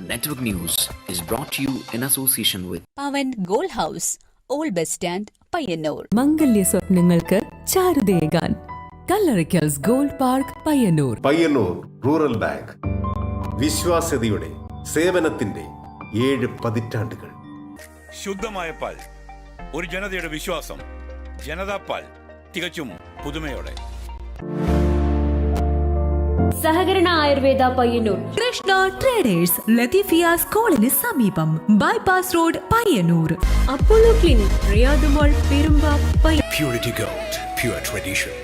Network News is brought to you in association with Pavan Gold House, Old Bus Stand, Payyanur. മംഗല്യ സ്വപ്നങ്ങൾക്ക് ചാരുതയേകാൻ Kallarikkals gold park Payyanur. Payyanur rural bank വിശ്വാസ്യതയുടെ സേവനത്തിന്റെ 7 പതിറ്റാണ്ടുകൾ. ശുദ്ധമായ പാൽ, ഒരു ജനതയുടെ വിശ്വാസം. ജനതാ പാൽ, തികച്ചും പുതുമയോടെ. സഹകരണ ആയുർവേദ പയ്യന്നൂർ. കൃഷ്ണ ട്രേഡേഴ്സ് ലത്തീഫിയ സ്കൂളിന് സമീപം, bypass road Payyanur. Apollo clinic, Riyadh mall, Perumba. Purity Gold, pure tradition.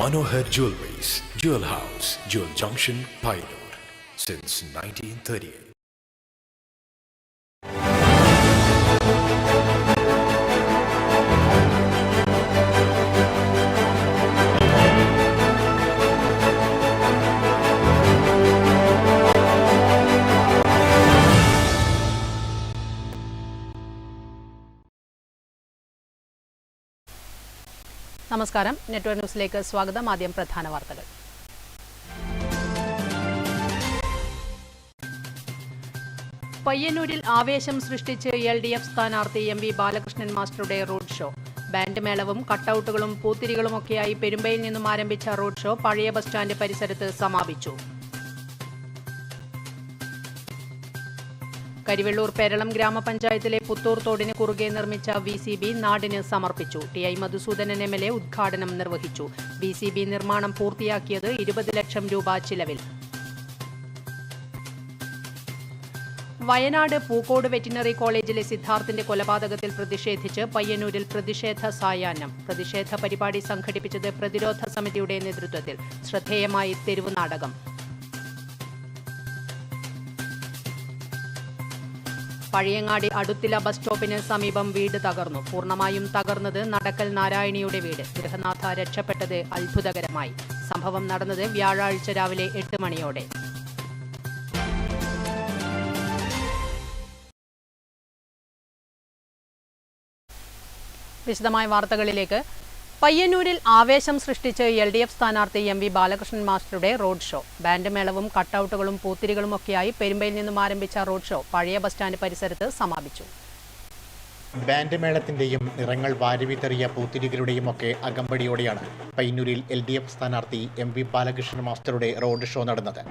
Manohar Jewelries, Jewel House, Jewel Junction, Payyanur, since 1938. നമസ്കാരം. നെറ്റ്വർക്ക് ന്യൂസിലേക്ക് സ്വാഗതം. ആദ്യം പ്രധാന വാർത്തകൾ. പയ്യന്നൂരിൽ ആവേശം സൃഷ്ടിച്ച് LDF സ്ഥാനാർത്ഥി MV ബാലകൃഷ്ണൻ മാസ്റ്ററുടെ റോഡ് ഷോ. ബാൻഡ് മേളവും കട്ടൌട്ടുകളും പൂത്തിരികളുമൊക്കെയായി പെരുമ്പയിൽ നിന്നും ആരംഭിച്ച റോഡ് ഷോ പഴയ ബസ് സ്റ്റാൻഡ് പരിസരത്ത് സമാപിച്ചു. കരിവെള്ളൂർ പെരളം ഗ്രാമപഞ്ചായത്തിലെ പുത്തൂർ തോടിന് കുറുകെ നിർമ്മിച്ച VCB നാടിന് സമർപ്പിച്ചു. TI മധുസൂദനൻ MLA ഉദ്ഘാടനം നിർവഹിച്ചു. VCB നിർമ്മാണം പൂർത്തിയാക്കിയത് 20 ലക്ഷം രൂപ ചിലവിൽ. വയനാട് പൂക്കോട് വെറ്റിനറി കോളേജിലെ സിദ്ധാർത്ഥിന്റെ കൊലപാതകത്തിൽ പ്രതിഷേധിച്ച് പയ്യന്നൂരിൽ പ്രതിഷേധ സായാഹ്നം. പ്രതിഷേധ പരിപാടി സംഘടിപ്പിച്ചത് പ്രതിരോധ സമിതിയുടെ നേതൃത്വത്തിൽ. ശ്രദ്ധേയമായി തെരുവ് നാടകം. പഴയങ്ങാടി അടുത്തില ബസ് സ്റ്റോപ്പിന് സമീപം വീട് തകർന്നു. പൂർണ്ണമായും തകർന്നത് നടക്കൽ നാരായണിയുടെ വീട്. ഗൃഹനാഥ രക്ഷപ്പെട്ടത് അത്ഭുതകരമായി. സംഭവം നടന്നത് വ്യാഴാഴ്ച രാവിലെ 8 മണിയോടെ. വിശദമായ വാർത്തകളിലേക്ക്. പയ്യന്നൂരിൽ ആവേശം സൃഷ്ടിച്ച് LDF സ്ഥാനാർത്ഥി MV ബാലകൃഷ്ണൻ മാസ്റ്ററുടെ റോഡ് ഷോ. ബാൻഡ് മേളവും കട്ടൌട്ടുകളും പൂത്തിരികളുമൊക്കെയായി പെരുമ്പയിൽ നിന്നും ആരംഭിച്ച റോഡ് ഷോ പഴയ ബസ് സ്റ്റാൻഡ് പരിസരത്ത് സമാപിച്ചു. ബാൻഡ് മേളത്തിന്റെയും നിറങ്ങൾ വാരിവിതറിയ പൂത്തിരികളുടെയും ഒക്കെ അകമ്പടിയോടെയാണ് പയ്യന്നൂരിൽ LDF സ്ഥാനാർത്ഥി MV ബാലകൃഷ്ണൻ മാസ്റ്ററുടെ റോഡ് ഷോ നടന്നത്.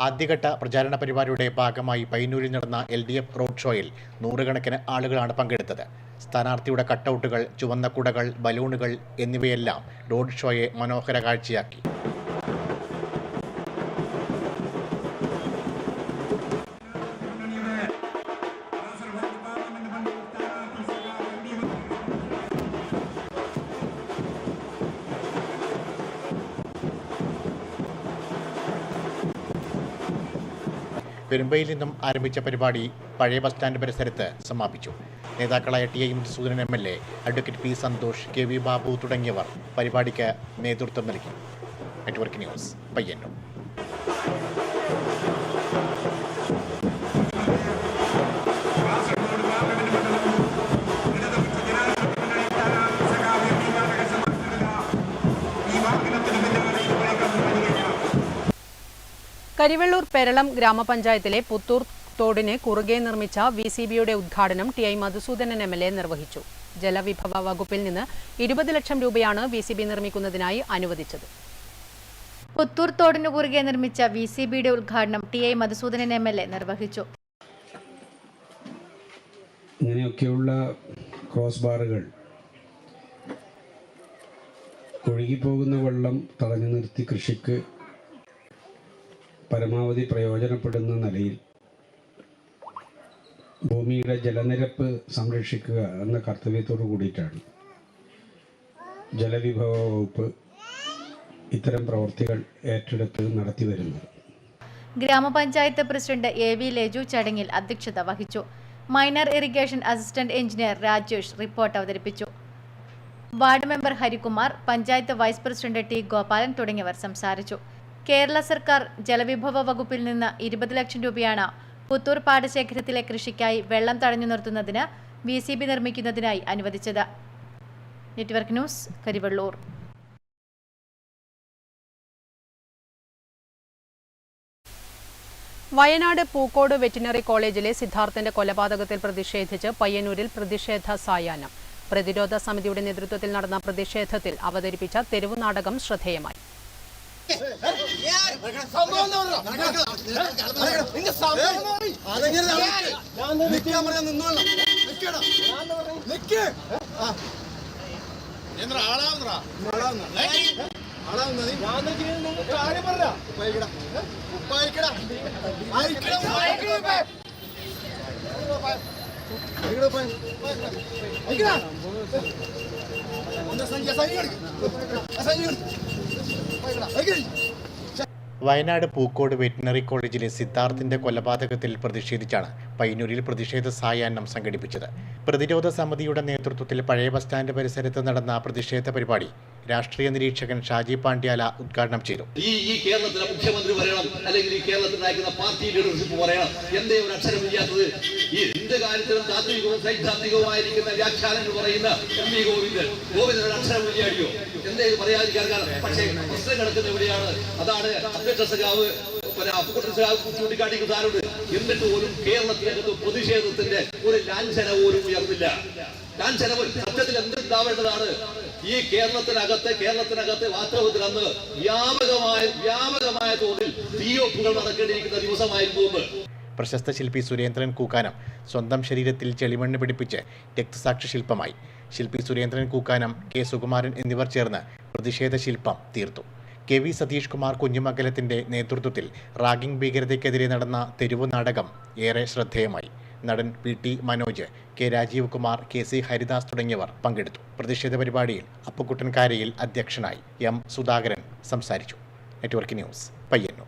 ആദ്യഘട്ട പ്രചാരണ പരിപാടിയുടെ ഭാഗമായി പയ്യന്നൂരിൽ നടന്ന LDF റോഡ് ഷോയിൽ നൂറുകണക്കിന് ആളുകളാണ് പങ്കെടുത്തത്. സ്ഥാനാർത്ഥിയുടെ കട്ടൌട്ടുകൾ, ചുവന്ന കുടകൾ, ബലൂണുകൾ എന്നിവയെല്ലാം റോഡ് ഷോയെ മനോഹര കാഴ്ചയാക്കി. പെരുമ്പയിൽ നിന്നും ആരംഭിച്ച പരിപാടി പഴയ ബസ് സ്റ്റാൻഡ് പരിസരത്ത് സമാപിച്ചു. നേതാക്കളായ TI Madhusoodanan MLA, advocate P Santhosh, KV Babu തുടങ്ങിയവർ പരിപാടിക്ക് നേതൃത്വം നൽകി. Network news, Payyanur. കരിവെള്ളൂർ പെരളം ഗ്രാമപഞ്ചായത്തിലെ പുത്തൂർ തോടിന് കുറുകെ നിർമ്മിച്ച VCBയുടെ ഉദ്ഘാടനം TI മധുസൂദനൻ MLA നിർവഹിച്ചു. ജലവിഭവ വകുപ്പിൽ നിന്ന് 20 ലക്ഷം രൂപയാണ് VCB നിർമ്മിക്കുന്നതിനായി അനുവദിച്ചത്. പുത്തൂർ തോടിന് കുറുകെ നിർമ്മിച്ച VCBയുടെ ഉദ്ഘാടനം TI മധുസൂദനൻ MLA നിർവഹിച്ചു. ഇങ്ങനെയൊക്കെയുള്ള ക്രോസ് ബാറുകൾ ഒഴുകിപ്പോകുന്ന വെള്ളം തടഞ്ഞു നിർത്തി കൃഷിക്ക് പരമാവധി പ്രയോജനപ്പെടുന്ന നിലയിൽ ഭൂമിയുടെ ജലനിരപ്പ് സംരക്ഷിക്കുക എന്ന കർത്തവ്യത്തോടു കൂടിയിട്ടാണ് ജലവിഭവ വകുപ്പ് ഇത്തരം പ്രവൃത്തികൾ ഏറ്റെടുത്ത് നടത്തി വരുന്നത്. ഗ്രാമപഞ്ചായത്ത് പ്രസിഡന്റ് AV ലേജു ചടങ്ങിൽ അധ്യക്ഷത വഹിച്ചു. Minor irrigation assistant engineer Rajesh report അവതരിപ്പിച്ചു. Ward member Harikumar, panchayat vice president T Gopalan തുടങ്ങിയവർ സംസാരിച്ചു. കേരള സർക്കാർ ജലവിഭവ വകുപ്പിൽ നിന്ന് 20 ലക്ഷം രൂപയാണ് പുത്തൂർ പാടശേഖരത്തിലെ കൃഷിക്കായി വെള്ളം തടഞ്ഞു നിർത്തുന്നതിന് VCB നിർമ്മിക്കുന്നതിനായി അനുവദിച്ചത്. Network news, Karivellur. Wayanad Pookode veterinary കോളേജിലെ സിദ്ധാർത്ഥന്റെ കൊലപാതകത്തിൽ പ്രതിഷേധിച്ച് പയ്യന്നൂരിൽ പ്രതിഷേധ സായാഹ്നം. പ്രതിരോധ സമിതിയുടെ നേതൃത്വത്തിൽ നടന്ന പ്രതിഷേധത്തിൽ അവതരിപ്പിച്ച തെരുവു നാടകം ശ്രദ്ധേയമായി. വയനാട് പൂക്കോട് വെറ്റിനറി കോളേജിലെ സിദ്ധാർത്ഥിന്റെ കൊലപാതകത്തിൽ പ്രതിഷേധിച്ചാണ് പയ്യന്നൂരിൽ പ്രതിഷേധ സായാഹ്നം സംഘടിപ്പിച്ചത്. പ്രതിരോധ സമിതിയുടെ നേതൃത്വത്തിൽ പഴയ ബസ് സ്റ്റാൻഡ് പരിസരത്ത് നടന്ന പ്രതിഷേധ പരിപാടി രാഷ്ട്രീയ നിരീക്ഷകൻ ഷാജി പാണ്ഡ്യാല ഉദ്ഘാടനം ചെയ്തു. ഈ കേരളത്തിലെ മുഖ്യമന്ത്രി പറയണം, അല്ലെങ്കിൽ ഈ കേരളത്തിൽ നയിക്കുന്ന പാർട്ടി ലീഡർഷിപ്പ് പറയണം. എന്തേ ഒരു അക്ഷരമില്ലാത്തത്? ഈ എന്ത് കാര്യത്തിലും താത്വികവും സൈദ്ധാന്തികവുമായിരിക്കുന്ന വ്യാഖ്യാനങ്ങൾ പറയുന്ന MP ഗോവിന്ദൻ ഒരു അക്ഷരമില്ലാടിയോ? എന്തേ ഇത് പറയാതിരിക്കാൻ കാരണം? പക്ഷേ പ്രശ്നം കിടക്കുന്ന എവിടെയാണ്? അതാണ് അധ്യക്ഷ സഖാവ് ചൂണ്ടിക്കാട്ടിക്കുന്നുണ്ട്. എന്നിട്ട് പോലും കേരളത്തിനകത്ത് പ്രതിഷേധത്തിന്റെ ഒരു ലാഞ്ചന പോലും ഉയർന്നില്ല. ലാഞ്ചന സത്യത്തിൽ എന്തുണ്ടാവേണ്ടതാണ്? ഈ കേരളത്തിനകത്ത് വാസ്തവത്തിൽ അന്ന് വ്യാപകമായ തോതിൽ തീയൊപ്പുകൾ നടക്കേണ്ടിയിരിക്കുന്ന ദിവസമായിരുന്നു. പ്രശസ്ത ശില്പി സുരേന്ദ്രൻ കൂക്കാനം സ്വന്തം ശരീരത്തിൽ ചെളിമണ്ണ് പിടിപ്പിച്ച് രക്തസാക്ഷി ശില്പമായി. ശില്പി സുരേന്ദ്രൻ കൂക്കാനം, K. സുകുമാരൻ എന്നിവർ ചേർന്ന് പ്രതിഷേധ ശില്പം തീർത്തു. KV സതീഷ് കുമാർ കുഞ്ഞുമംഗലത്തിന്റെ നേതൃത്വത്തിൽ റാഗിംഗ് ഭീകരതയ്ക്കെതിരെ നടന്ന തെരുവു നാടകം ഏറെ ശ്രദ്ധേയമായി. നടൻ PT Manoj, K. Rajeev Kumar, KC Haridas തുടങ്ങിയവർ പങ്കെടുത്തു. പ്രതിഷേധ പരിപാടിയിൽ അപ്പുക്കുട്ടൻ കാരയിൽ അധ്യക്ഷനായി. M. സുധാകരൻ സംസാരിച്ചു. Network news, Payyanur.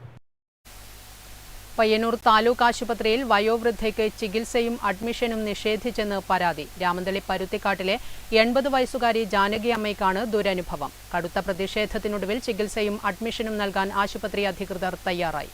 പയ്യന്നൂർ താലൂക്ക് ആശുപത്രിയിൽ വയോവൃദ്ധയ്ക്ക് ചികിത്സയും അഡ്മിഷനും നിഷേധിച്ചെന്ന് പരാതി. രാമന്തളി പരുത്തിക്കാട്ടിലെ 80 വയസ്സുകാരി ജാനകി അമ്മയ്ക്കാണ് ദുരനുഭവം. കടുത്ത പ്രതിഷേധത്തിനൊടുവിൽ ചികിത്സയും അഡ്മിഷനും നൽകാൻ ആശുപത്രി അധികൃതർ തയ്യാറായി.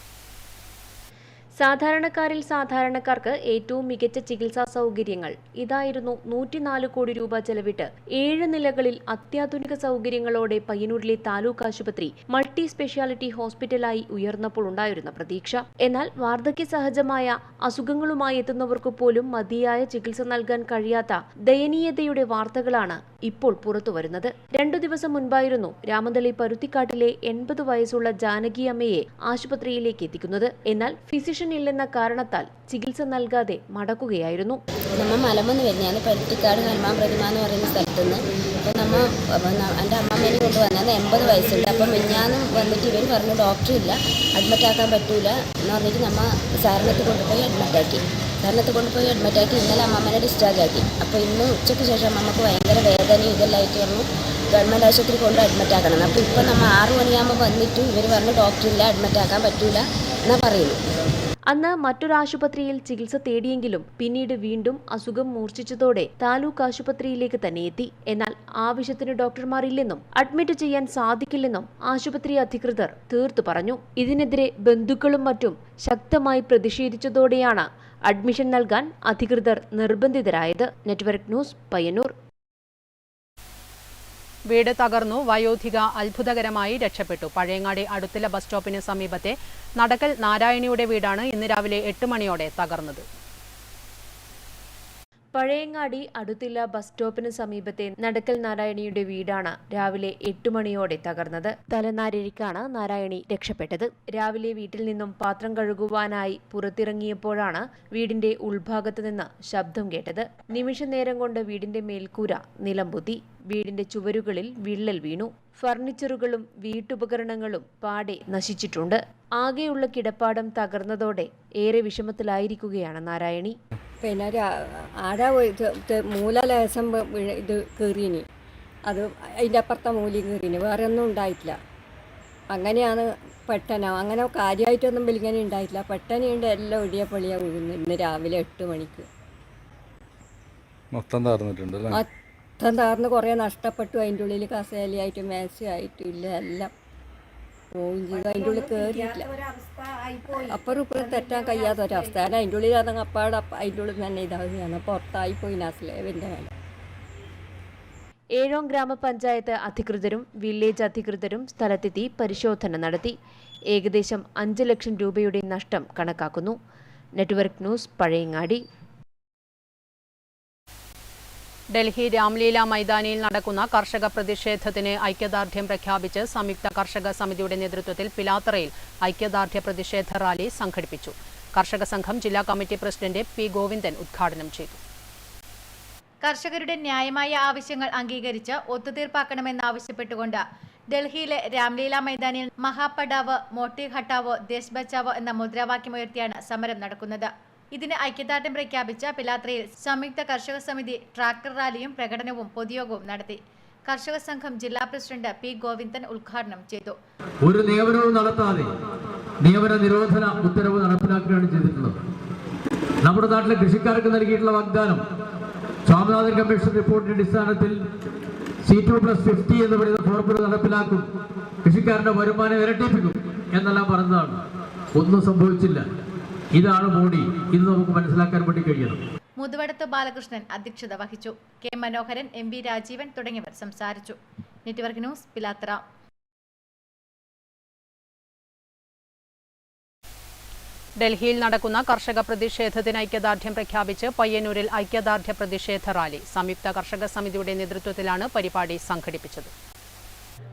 സാധാരണക്കാരിൽ സാധാരണക്കാർക്ക് ഏറ്റവും മികച്ച ചികിത്സാ സൗകര്യങ്ങൾ ഇതായിരുന്നു 104 കോടി രൂപ ചെലവിട്ട് 7 നിലകളിൽ അത്യാധുനിക സൗകര്യങ്ങളോടെ പയ്യന്നൂരിലെ താലൂക്ക് ആശുപത്രി മൾട്ടി സ്പെഷ്യാലിറ്റി ഹോസ്പിറ്റലായി ഉയർന്നപ്പോൾ ഉണ്ടായിരുന്ന പ്രതീക്ഷ. എന്നാൽ വാർദ്ധക്യ സഹജമായ അസുഖങ്ങളുമായി എത്തുന്നവർക്ക് പോലും മതിയായ ചികിത്സ നൽകാൻ കഴിയാത്ത ദയനീയതയുടെ വാർത്തകളാണ് ഇപ്പോൾ പുറത്തുവരുന്നത്. 2 ദിവസം മുൻപായിരുന്നു രാമന്തളി പരുത്തിക്കാട്ടിലെ 80 വയസ്സുള്ള ജാനകി അമ്മയെ ആശുപത്രിയിലേക്ക് എത്തിക്കുന്നത്. എന്നാൽ ഫിസിഷ്യൻ ഇല്ലെന്ന കാരണത്താൽ ചികിത്സ നൽകാതെ മടക്കുകയായിരുന്നു. നമ്മൾ മലമൊന്ന് വരുന്നതാണ്, പരുത്തിക്കാട് ഹനുമാൻ പ്രതിമ എന്ന് പറയുന്ന സ്ഥലത്ത് നിന്ന്. അപ്പോൾ എൻ്റെ അമ്മമ്മേനെ കൊണ്ടുവന്നത് 80 വയസ്സുണ്ട്. അപ്പം മിഞ്ഞാന്ന് വന്നിട്ട് ഇവർ പറഞ്ഞു ഡോക്ടറില്ല, അഡ്മിറ്റ് ആക്കാൻ പറ്റൂല എന്ന് പറഞ്ഞിട്ട് നമ്മൾ സാറിനത്ത് കൊണ്ടുപോയി അഡ്മിറ്റാക്കി. ഇന്നലെ അമ്മമ്മേനെ ഡിസ്ചാർജ് ആക്കി. അപ്പോൾ ഇന്ന് ഉച്ചയ്ക്ക് ശേഷം അമ്മമ്മക്ക് ഭയങ്കര വേദനയും ഇതെല്ലാം ആയിട്ട് പറഞ്ഞു ഗവൺമെൻറ് ആശുപത്രി കൊണ്ട് അഡ്മിറ്റ് ആക്കണം. അപ്പോൾ ഇപ്പോൾ നമ്മൾ 6 മണിയാകുമ്പോൾ വന്നിട്ട് ഇവർ പറഞ്ഞു ഡോക്ടറില്ല, അഡ്മിറ്റ് ആക്കാൻ പറ്റൂല എന്നാ പറയുന്നു. അന്ന് മറ്റൊരാശുപത്രിയിൽ ചികിത്സ തേടിയെങ്കിലും പിന്നീട് വീണ്ടും അസുഖം മൂർച്ഛിച്ചതോടെ താലൂക്ക് ആശുപത്രിയിലേക്ക് തന്നെ എത്തി. എന്നാൽ ആവശ്യത്തിന് ഡോക്ടർമാരില്ലെന്നും അഡ്മിറ്റ് ചെയ്യാൻ സാധിക്കില്ലെന്നും ആശുപത്രി അധികൃതർ തീർത്തു പറഞ്ഞു. ഇതിനെതിരെ ബന്ധുക്കളും മറ്റും ശക്തമായി പ്രതിഷേധിച്ചതോടെയാണ് അഡ്മിഷൻ നൽകാൻ അധികൃതർ നിർബന്ധിതരായത്. Network news, Payyanur. വീട് തകർന്നു. വയോധിക അത്ഭുതകരമായി രക്ഷപ്പെട്ടു. പഴയങ്ങാടി അടുത്തില ബസ് സ്റ്റോപ്പിന് സമീപത്തെ നടക്കൽ നാരായണിയുടെ വീടാണ് ഇന്ന് രാവിലെ 8 മണിയോടെ തകർന്നത്. പഴയങ്ങാടി അടുത്തില്ല ബസ് സ്റ്റോപ്പിന് സമീപത്തെ നടക്കൽ നാരായണിയുടെ വീടാണ് രാവിലെ 8 മണിയോടെ തകർന്നത്. തലനാരിഴയ്ക്കാണ് നാരായണി രക്ഷപ്പെട്ടത്. രാവിലെ വീട്ടിൽ നിന്നും പാത്രം കഴുകുവാനായി പുറത്തിറങ്ങിയപ്പോഴാണ് വീടിന്റെ ഉൾഭാഗത്ത് നിന്ന് ശബ്ദം കേട്ടത്. നിമിഷ നേരം കൊണ്ട് വീടിന്റെ മേൽക്കൂര നിലംപൊത്തി. വീടിന്റെ ചുവരുകളിൽ വിള്ളൽ വീണു. ഫർണിച്ചറുകളും വീട്ടുപകരണങ്ങളും പാടെ നശിച്ചിട്ടുണ്ട്. ആകെയുള്ള കിടപ്പാടം തകർന്നതോടെ ഏറെ വിഷമത്തിലായിരിക്കുകയാണ് നാരായണി. പിന്നെ ആരാ മൂലലേശം ഇത് കീറിയിന്, അത് അതിൻ്റെ അപ്പുറത്തെ മൂലയും കീറിന്, വേറെ ഒന്നും ഉണ്ടായിട്ടില്ല. അങ്ങനെയാണ് പെട്ടെന്ന്, അങ്ങനെ കാര്യമായിട്ടൊന്നും വലിങ്ങനെ ഉണ്ടായിട്ടില്ല. പെട്ടെന്നുണ്ട് എല്ലാം ഒടിയ പൊളിയാണ് വീഴുന്നത്. ഇന്ന് രാവിലെ 8 മണിക്ക് മൊത്തം തകർന്നിട്ടുണ്ട്. മൊത്തം താർന്ന് കുറേ നഷ്ടപ്പെട്ടു. അതിൻ്റെ ഉള്ളിൽ കസേലയായിട്ടും മേശയായിട്ടും ഇല്ല, എല്ലാം പോവും ചെയ്തു. അതിൻ്റെ ഉള്ളിൽ കയറിയില്ല. അപ്പുറം ഇപ്പുറം തെറ്റാൻ കഴിയാത്തൊരവസ്ഥ. ഞാൻ അതിൻ്റെ ഉള്ളിൽ അതങ്ങ് അപ്പാടെ അതിൻ്റെ ഉള്ളിൽ തന്നെ ഇതാവുകയാണ്. പുറത്തായിപ്പോയി സ്ലേബിൻ്റെ മേലെ. ഏഴോം ഗ്രാമപഞ്ചായത്ത് അധികൃതരും വില്ലേജ് അധികൃതരും സ്ഥലത്തെത്തി പരിശോധന നടത്തി. ഏകദേശം 5 ലക്ഷം രൂപയുടെ നഷ്ടം കണക്കാക്കുന്നു. Network news, Pazhayangadi. ഡൽഹി രാംലീല മൈതാനിയിൽ നടക്കുന്ന കർഷക പ്രതിഷേധത്തിന് ഐക്യദാർഢ്യം പ്രഖ്യാപിച്ച് സംയുക്ത കർഷക സമിതിയുടെ നേതൃത്വത്തിൽ പിലാത്തറയിൽ ഐക്യദാർഢ്യ പ്രതിഷേധ റാലി സംഘടിപ്പിച്ചു. കർഷക സംഘം ജില്ലാ കമ്മിറ്റി പ്രസിഡന്റ് പി ഗോവിന്ദൻ ഉദ്ഘാടനം ചെയ്തു. കർഷകരുടെ ന്യായമായ ആവശ്യങ്ങൾ അംഗീകരിച്ച് ഒത്തുതീർപ്പാക്കണമെന്നാവശ്യപ്പെട്ടുകൊണ്ട് ഡൽഹിയിലെ രാംലീല മൈതാനിയിൽ മഹാപഡാവ്, മോട്ടി ഹട്ടാവോ, ദേശ് ബച്ചാവോ എന്ന മുദ്രാവാക്യമുയർത്തിയാണ് സമരം നടക്കുന്നത്. ഇതിന് ഐക്യദാർഢ്യം പ്രഖ്യാപിച്ച പിലാത്രയിൽ സംയുക്ത കർഷക സമിതി ട്രാക്ടർ റാലിയും പ്രകടനവും പൊതുയോഗവും നടത്തി. കർഷക സംഘം ജില്ലാ പ്രസിഡന്റ് പി ഗോവിന്ദൻ ഉദ്ഘാടനം ചെയ്തു. ഒരു നിയമനവും നടത്താതെ നിയമന നിരോധന ഉത്തരവ് നടപ്പിലാക്കുകയാണ് ചെയ്തിട്ടുള്ളത്. നമ്മുടെ നാട്ടിലെ കൃഷിക്കാർക്ക് നൽകിയിട്ടുള്ള വാഗ്ദാനം സ്വാമിനാഥൻ കമ്മീഷൻ റിപ്പോർട്ടിന്റെ അടിസ്ഥാനത്തിൽ C2+50 എന്ന് പറയുന്ന ഫോർമുല നടപ്പിലാക്കും, കൃഷിക്കാരന്റെ വരുമാനം ഇരട്ടിപ്പിക്കും എന്നെല്ലാം പറഞ്ഞതാണ്. ഒന്നും സംഭവിച്ചില്ല. ഇതാണ് മോഡി. ഇത് നമുക്ക് മനസ്സിലാക്കാൻ വേണ്ടി കഴിയണം. മുതുവടത്ത് ബാലകൃഷ്ണൻ അധ്യക്ഷത വഹിച്ചു. കെ മനോഹരൻ, MV രാജീവൻ തുടങ്ങിയവർ സംസാരിച്ചു. Network news, Pilathara. ഡൽഹിയിൽ നടക്കുന്ന കർഷക പ്രതിഷേധത്തിന് ഐക്യദാർഢ്യം പ്രഖ്യാപിച്ച് പയ്യന്നൂരിൽ ഐക്യദാർഢ്യ പ്രതിഷേധ റാലി സംയുക്ത കർഷക സമിതിയുടെ നേതൃത്വത്തിലാണ് പരിപാടി സംഘടിപ്പിച്ചത്.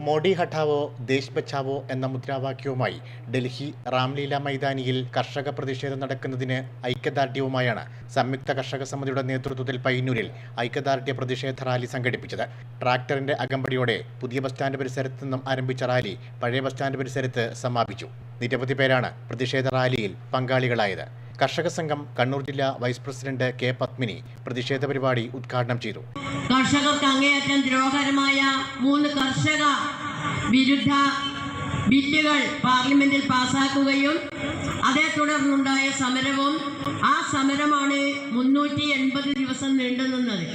മോഡി ഹഠാവോ ദേശ് ബച്ചാവോ എന്ന മുദ്രാവാക്യവുമായി ഡൽഹി രാംലീല മൈതാനിയിൽ കർഷക പ്രതിഷേധം നടക്കുന്നതിന് ഐക്യദാർഢ്യവുമായാണ് സംയുക്ത കർഷക സമിതിയുടെ നേതൃത്വത്തിൽ പയ്യന്നൂരിൽ ഐക്യദാർഢ്യ പ്രതിഷേധ റാലി സംഘടിപ്പിച്ചത്. ട്രാക്ടറിന്റെ അകമ്പടിയോടെ പുതിയ ബസ് സ്റ്റാൻഡ് പരിസരത്ത് നിന്നും ആരംഭിച്ച റാലി പഴയ ബസ് സ്റ്റാൻഡ് പരിസരത്ത് സമാപിച്ചു. നിരവധി പേരാണ് പ്രതിഷേധ റാലിയിൽ പങ്കാളികളായത്. കർഷക സംഘം കണ്ണൂർ ജില്ലാ വൈസ് പ്രസിഡന്റ് കെ പത്മിനി പ്രതിഷേധ പരിപാടി ഉദ്ഘാടനം ചെയ്തു. കർഷകർക്ക് അങ്ങേയറ്റം ദ്രോഹകരമായ 3 കർഷക വിരുദ്ധ ബില്ലുകൾ പാർലമെന്റിൽ പാസാക്കുകയും അതേ തുടർന്നുണ്ടായ സമരവും ആ സമരമാണ് 380 ദിവസം നീണ്ടുനിന്നത്.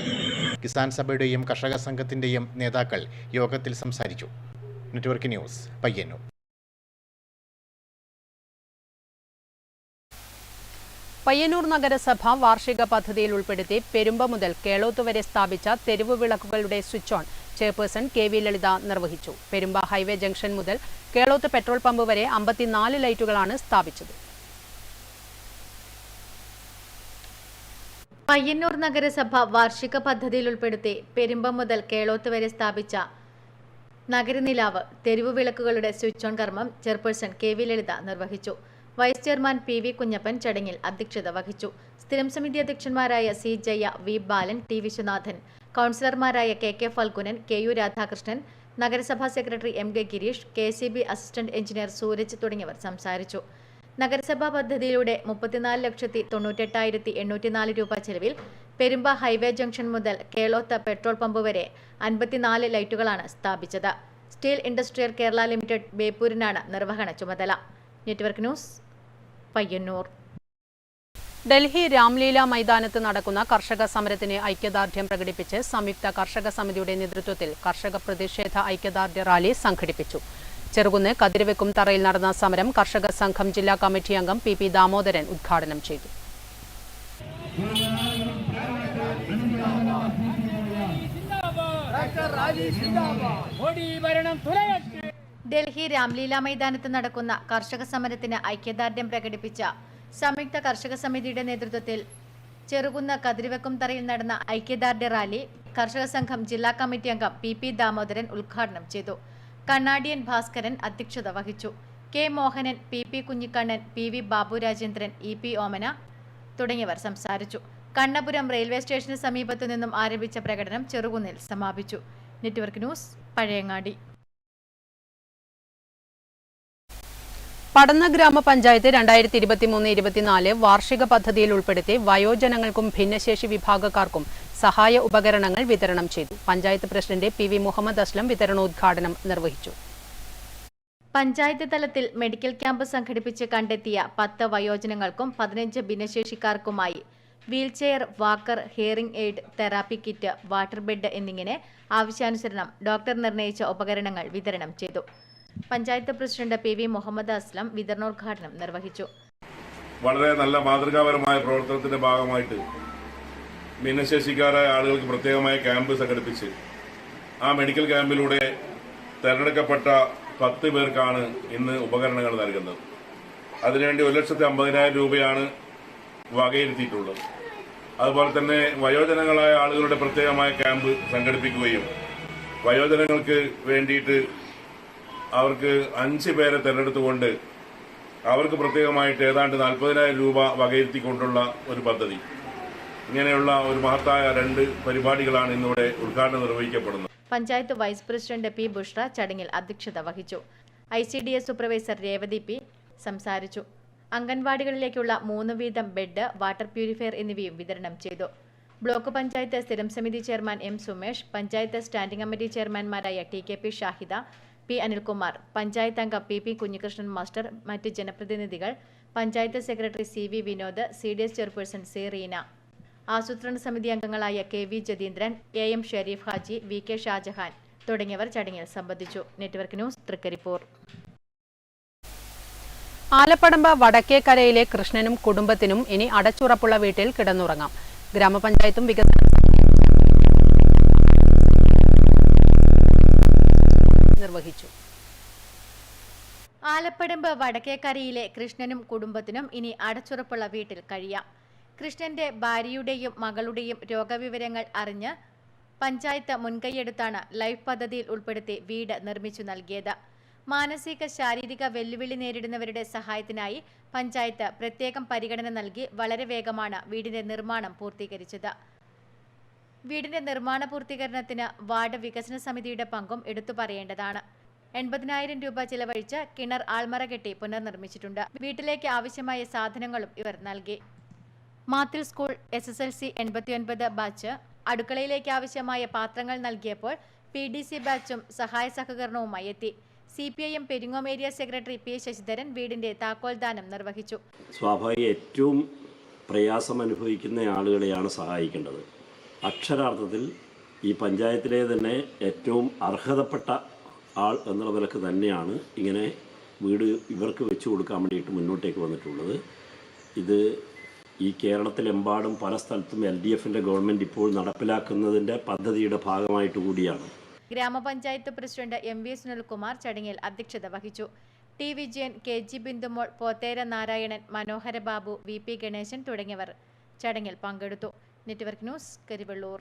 കിസാൻ സഭയുടെയും കർഷക സംഘത്തിന്റെയും നേതാക്കൾ യോഗത്തിൽ സംസാരിച്ചു. Network news, Payyanur. പയ്യന്നൂർ നഗരസഭ വാർഷിക പദ്ധതിയിൽ ഉൾപ്പെടുത്തി പെരുമ്പ മുതൽ കേളോത്ത് വരെ സ്ഥാപിച്ച തെരുവ് വിളക്കുകളുടെ switch on chairperson KV Lalitha നിർവഹിച്ചു. പെരുമ്പ ഹൈവേ ജംഗ്ഷൻ മുതൽ കേളോത്ത് പെട്രോൾ പമ്പ് വരെ 54 ലൈറ്റുകളാണ് സ്ഥാപിച്ചത്. പയ്യന്നൂർ നഗരസഭ വാർഷിക പദ്ധതിയിൽ ഉൾപ്പെടുത്തി പെരുമ്പ മുതൽ കേളോത്ത് വരെ സ്ഥാപിച്ച നഗരനിലാവ് തെരുവ് വിളക്കുകളുടെ സ്വിച്ച് ഓൺ കർമ്മം ചെയർപേഴ്സൺ KV ലളിത നിർവഹിച്ചു. വൈസ് ചെയർമാൻ PV കുഞ്ഞപ്പൻ ചടങ്ങിൽ അധ്യക്ഷത വഹിച്ചു. സ്ഥിരം സമിതി അധ്യക്ഷന്മാരായ C ജയ, V ബാലൻ, T വിശ്വനാഥൻ, കൗൺസിലർമാരായ KK ഫൽഗുനൻ, KU രാധാകൃഷ്ണൻ, നഗരസഭാ secretary MK Girish, KCB assistant engineer Suraj തുടങ്ങിയവർ സംസാരിച്ചു. നഗരസഭാ പദ്ധതിയിലൂടെ 34,98,804 രൂപ ചെലവിൽ പെരുമ്പ ഹൈവേ ജംഗ്ഷൻ മുതൽ കേളോത്ത് പെട്രോൾ പമ്പ് വരെ 54 ലൈറ്റുകളാണ് സ്ഥാപിച്ചത്. സ്റ്റീൽ ഇൻഡസ്ട്രിയൽ കേരള ലിമിറ്റഡ് ബേപ്പൂരിനാണ് നിർവഹണ ചുമതല. Network news, Payyanur. ഡൽഹി രാംലീല മൈതാനത്ത് നടക്കുന്ന കർഷക സമരത്തിന് ഐക്യദാർഢ്യം പ്രകടിപ്പിച്ച് സംയുക്ത കർഷക സമിതിയുടെ നേതൃത്വത്തിൽ കർഷക പ്രതിഷേധ ഐക്യദാർഢ്യ റാലി സംഘടിപ്പിച്ചു. ചെറുകുന്ന് കതിരവെക്കും തറയിൽ നടന്ന സമരം കർഷക സംഘം ജില്ലാ കമ്മിറ്റി അംഗം PP ദാമോദരൻ ഉദ്ഘാടനം ചെയ്തു. ഡൽഹി രാംലീല മൈതാനത്ത് നടക്കുന്ന കർഷക സമരത്തിന് ഐക്യദാർഢ്യം പ്രകടിപ്പിച്ച സംയുക്ത കർഷക സമിതിയുടെ നേതൃത്വത്തിൽ ചെറുകുന്ന് കതിരവെക്കും തറയിൽ നടന്ന ഐക്യദാർഢ്യ റാലി കർഷക സംഘം ജില്ലാ കമ്മിറ്റി അംഗം PP ദാമോദരൻ ഉദ്ഘാടനം ചെയ്തു. കണ്ണാടിയൻ ഭാസ്കരൻ അധ്യക്ഷത വഹിച്ചു. K Mohanan, PP Kunhikannan, PV Babu Rajendran, EP ഓമന തുടങ്ങിയവർ സംസാരിച്ചു. കണ്ണപുരം റെയിൽവേ സ്റ്റേഷന് സമീപത്തു നിന്നും ആരംഭിച്ച പ്രകടനം ചെറുകുന്നിൽ സമാപിച്ചു. Network news, Pazhayangadi. പടന്ന ഗ്രാമപഞ്ചായത്ത് 2023-24 വാർഷിക പദ്ധതിയിൽ ഉൾപ്പെടുത്തി വയോജനങ്ങൾക്കും ഭിന്നശേഷി വിഭാഗക്കാർക്കും സഹായ ഉപകരണങ്ങൾ വിതരണം ചെയ്തു. പഞ്ചായത്ത് പ്രസിഡന്റ് PV മുഹമ്മദ് അസ്ലം വിതരണോദ്ഘാടനം നിർവഹിച്ചു. പഞ്ചായത്ത് തലത്തിൽ മെഡിക്കൽ ക്യാമ്പ് സംഘടിപ്പിച്ച് കണ്ടെത്തിയ 10 വയോജനങ്ങൾക്കും 15 ഭിന്നശേഷിക്കാർക്കുമായി wheelchair, walker, hearing aid, therapy kit, water bed എന്നിങ്ങനെ ആവശ്യാനുസരണം ഡോക്ടർ നിർണയിച്ച ഉപകരണങ്ങൾ വിതരണം ചെയ്തു. പഞ്ചായത്ത് പ്രസിഡന്റ് PV മുഹമ്മദ് അസ്ലം വിതരണോദ്ഘാടനം നിർവഹിച്ചു. വളരെ നല്ല മാതൃകാപരമായ പ്രവർത്തനത്തിന്റെ ഭാഗമായിട്ട് ഭിന്നശേഷിക്കാരായ ആളുകൾക്ക് പ്രത്യേകമായ ക്യാമ്പ് സംഘടിപ്പിച്ച് ആ മെഡിക്കൽ ക്യാമ്പിലൂടെ തെരഞ്ഞെടുക്കപ്പെട്ട 10 പേർക്കാണ് ഇന്ന് ഉപകരണങ്ങൾ നൽകുന്നത്. അതിനുവേണ്ടി 1,50,000 രൂപയാണ് വകയിരുത്തിയിട്ടുള്ളത്. അതുപോലെ തന്നെ വയോജനങ്ങളായ ആളുകളുടെ പ്രത്യേകമായ ക്യാമ്പ് സംഘടിപ്പിക്കുകയും വയോജനങ്ങൾക്ക് വേണ്ടിയിട്ട് അവർക്ക് 5 പേരെ തെരഞ്ഞെടുത്തുകൊണ്ട് അവർക്ക് പ്രത്യേകമായിട്ട് ഏതാണ്ട് 40,000 രൂപ വകയിരുത്തിക്കൊണ്ടുള്ള ഒരു പദ്ധതി. ഇങ്ങനെയുള്ള ഒരു മഹത്തായ 2 പരിപാടികളാണ് ഇന്നിവിടെ ഉദ്ഘാടനം നിർവഹിക്കപ്പെടുന്നത്. Panchayat vice president P. Bushra ചടങ്ങിൽ അധ്യക്ഷത വഹിച്ചു. ICDS supervisor Revathi P. സംസാരിച്ചു. അംഗൻവാടികളിലേക്കുള്ള 3 വീതം ബെഡ്, വാട്ടർ പ്യൂരിഫയർ എന്നിവയും വിതരണം ചെയ്തു. ബ്ലോക്ക് പഞ്ചായത്ത് സ്ഥിരം സമിതി chairman M. Sumesh, panchayat standing committee ചെയർമാൻമാരായ TKP ഷാഹിദ, P. അനിൽകുമാർ, പഞ്ചായത്ത് അംഗം PP കുഞ്ഞികൃഷ്ണൻ മാസ്റ്റർ, മറ്റ് ജനപ്രതിനിധികൾ, panchayat secretary CV Vinod, CDS chairperson C. Reena, ആസൂത്രണ സമിതി അംഗങ്ങളായ KV Jatheendran, AM Sharif Haji, VK Shah Jahan തുടങ്ങിയവർ ചടങ്ങിൽ സംബന്ധിച്ചു. Network news, Thrikaripur. ആലപ്പടമ്പ് വടക്കേക്കരയിലെ കൃഷ്ണനും കുടുംബത്തിനും ഇനി അടച്ചുറപ്പുള്ള വീട്ടിൽ കിടന്നുറങ്ങാം. ഗ്രാമപഞ്ചായത്തും വികസന നിർവഹിച്ചു. ആലപ്പടമ്പ് വടക്കേക്കരയിലെ കൃഷ്ണനും കുടുംബത്തിനും ഇനി അടച്ചുറപ്പുള്ള വീട്ടിൽ കഴിയാം. കൃഷ്ണന്റെ ഭാര്യയുടെയും മകളുടെയും രോഗവിവരങ്ങൾ അറിഞ്ഞ് പഞ്ചായത്ത് മുൻകൈയെടുത്താണ് ലൈഫ് പദ്ധതിയിൽ ഉൾപ്പെടുത്തി വീട് നിർമ്മിച്ചു നൽകിയത്. മാനസിക ശാരീരിക വെല്ലുവിളി നേരിടുന്നവരുടെ സഹായത്തിനായി പഞ്ചായത്ത് പ്രത്യേകം പരിഗണന നൽകി വളരെ വേഗമാണ് വീടിന്റെ നിർമ്മാണം പൂർത്തീകരിച്ചത്. വീടിന്റെ നിർമ്മാണ പൂർത്തീകരണത്തിന് വാർഡ് വികസന സമിതിയുടെ പങ്കും എടുത്തു പറയേണ്ടതാണ്. 80,000 രൂപ ചിലവഴിച്ച് കിണർ ആൾമറ കെട്ടി പുനർനിർമ്മിച്ചിട്ടുണ്ട്. വീട്ടിലേക്ക് ആവശ്യമായ സാധനങ്ങളും ഇവർ നൽകി. മാത്തിൽ സ്കൂൾ SSLC 89 ബാച്ച് അടുക്കളയിലേക്ക് ആവശ്യമായ പാത്രങ്ങൾ നൽകിയപ്പോൾ PDC ബാച്ചും സഹായ സഹകരണവുമായി എത്തി. CPIM Peringome area secretary P. Sasidharan വീടിന്റെ താക്കോൽദാനം നിർവഹിച്ചു. സ്വാഭാവിക ഏറ്റവും പ്രയാസം അനുഭവിക്കുന്ന ആളുകളെയാണ് സഹായിക്കേണ്ടത്. അക്ഷരാർത്ഥത്തിൽ ഈ പഞ്ചായത്തിലെ തന്നെ ഏറ്റവും അർഹതപ്പെട്ട ആൾ എന്നുള്ള നിലക്ക് തന്നെയാണ് ഇങ്ങനെ വീട് ഇവർക്ക് വെച്ചു കൊടുക്കാൻ വേണ്ടിയിട്ട് മുന്നോട്ടേക്ക് വന്നിട്ടുള്ളത്. ഇത് ഈ കേരളത്തിലെമ്പാടും പല സ്ഥലത്തും LDFന്റെ ഗവൺമെൻറ് ഇപ്പോൾ നടപ്പിലാക്കുന്നതിൻ്റെ പദ്ധതിയുടെ ഭാഗമായിട്ട് കൂടിയാണ്. ഗ്രാമപഞ്ചായത്ത് പ്രസിഡന്റ് MV സുനിൽകുമാർ ചടങ്ങിൽ അധ്യക്ഷത വഹിച്ചു. T. വിജയൻ, KG ബിന്ദുമോൾ, പോത്തേര നാരായണൻ, മനോഹര ബാബു, VP ഗണേശൻ തുടങ്ങിയവർ ചടങ്ങിൽ പങ്കെടുത്തു. Network news, Karivellur.